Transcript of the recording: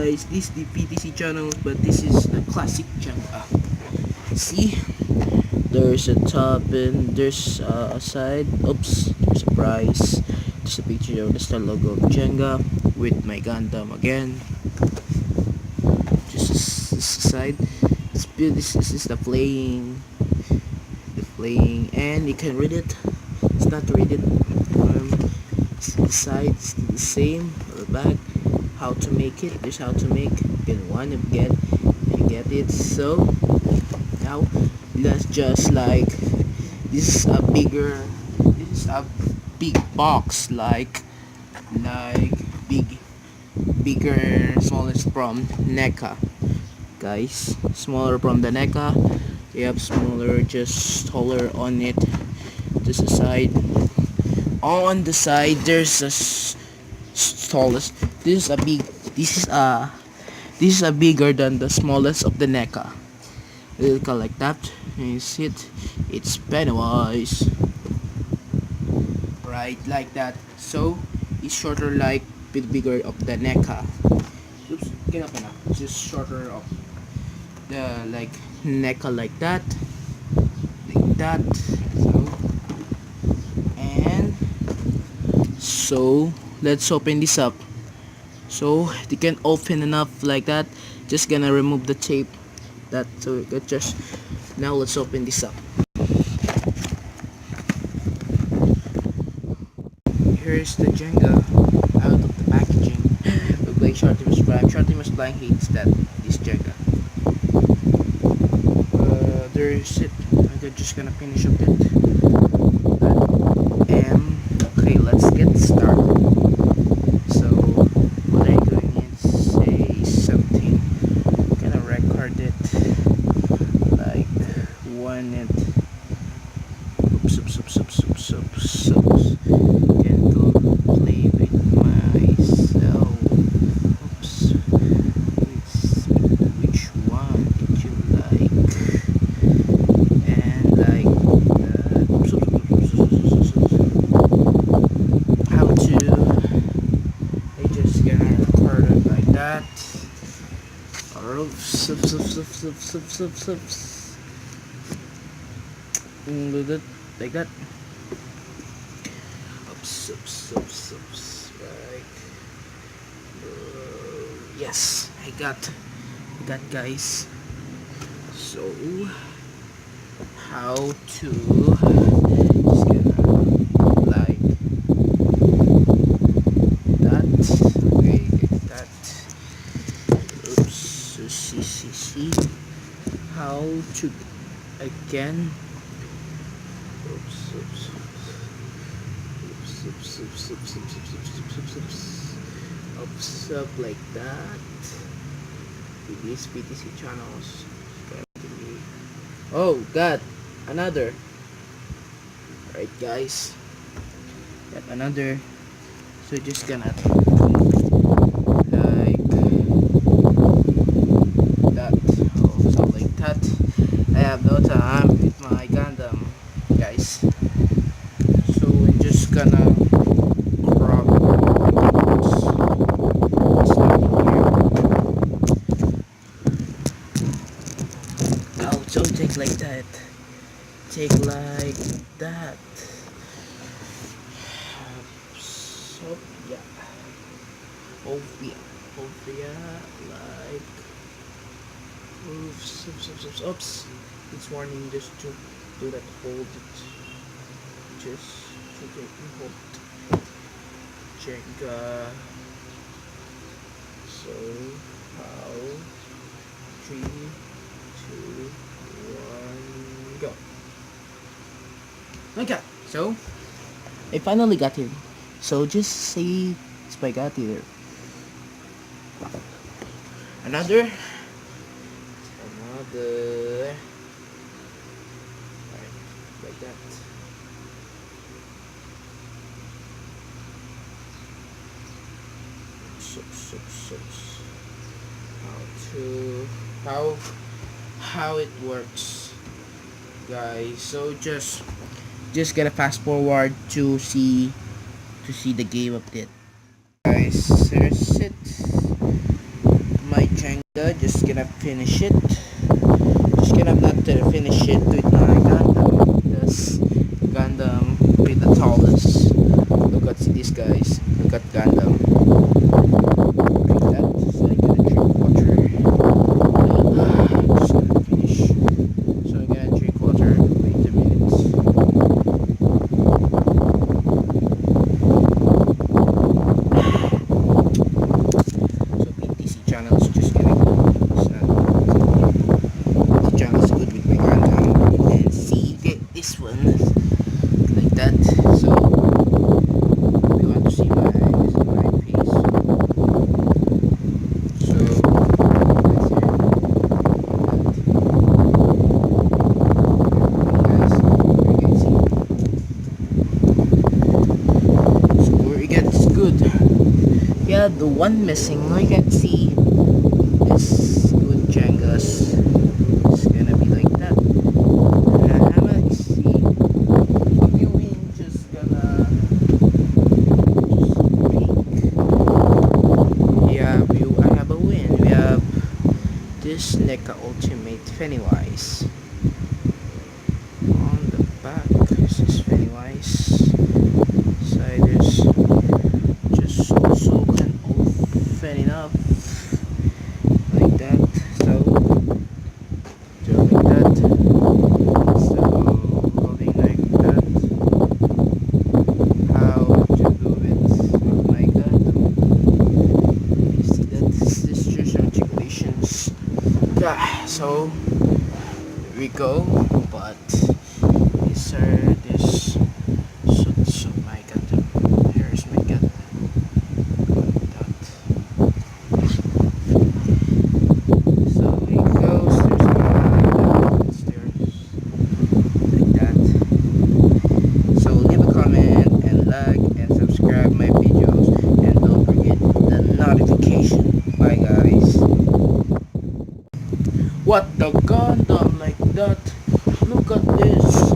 guys, this is the PTC channel, but this is the classic Jenga. See, there's a top and there's a side. Oops, there's a price. There's a picture of the logo of Jenga with my Gundam again. Just this side. This is the playing, and you can read it. It's not to read it. The sides the same. The back. How to make it. There's how to make. You want to get. You get it. So now let's just like this is a bigger. This is a big box bigger, smallest from NECA, guys. Smaller from the NECA. You have smaller, just taller on it. This side. On the side, there's a tallest. This is a bigger than the smallest of the NECA. Look like that. You see it? It's Pennywise. Right, like that. So it's shorter, like bit bigger of the NECA. Oops, get up enough. It's just shorter of the like NECA, like that. So let's open this up. So you can open enough like that. Just gonna remove the tape. So just now let's open this up. Here's the Jenga out of the packaging. Look like Shortimus Prime. Shortimus Prime hates this Jenga. There's it. I'm just gonna finish up it. Okay, let's get started. So what I'm doing is say something. I'm gonna record it like one it. Oops. Can go play with myself. Oops. Which one did you like? And like how to I just gonna record it like that. Or like that. Right. Yes, I got guys. So how to just gonna like that. Okay, get that. Oops. So see how to again. Up like that. These PTC channels. Oh God, another. Alright guys, got another. So just gonna like that. Oh, so like that. I have no time with my Gundam, guys. So we're just gonna crop so take like that. Take like that. So yeah. Like oops. It's warning just to do that. Hold it. Just to get hold. Jenga. So how 3, 2, 1, go. Okay, so I finally got him. So just say spaghetti there. Another. Right, like that. How it works, guys. So just gotta fast forward to see the game update, guys. Here's it. Just gonna finish it. Just gonna not finish it with my Gundam. This Gundam with the tallest. Look at this guys. Look at Gundam. Like that. So I gotta drink water. Just gonna finish. So I'm gonna drink water. Wait a minute. So BTC channels just gonna go. BTC channels good with my Gundam. And see get this one like that. So you want to see my this is my face. So guys here. Guys, you can see. So we get this good. Yeah, the one missing we can see is good Jengas. It's gonna be like that. Let's see. We win just gonna just peek. Yeah, I have a win. We have this NECA Ultimate Pennywise. On the back, this is Pennywise. Side is just also can open it up like that. So like that. So holding like that. How to do it with my Gundam. You see that this is just articulations. Yeah, so here we go. But these are this suits of my Gundam. Here's my Gundam. So it goes, there's a stairs like that. So leave a comment and like and subscribe my videos and don't forget the notification. Bye guys. What the Gundam like that? Look at this.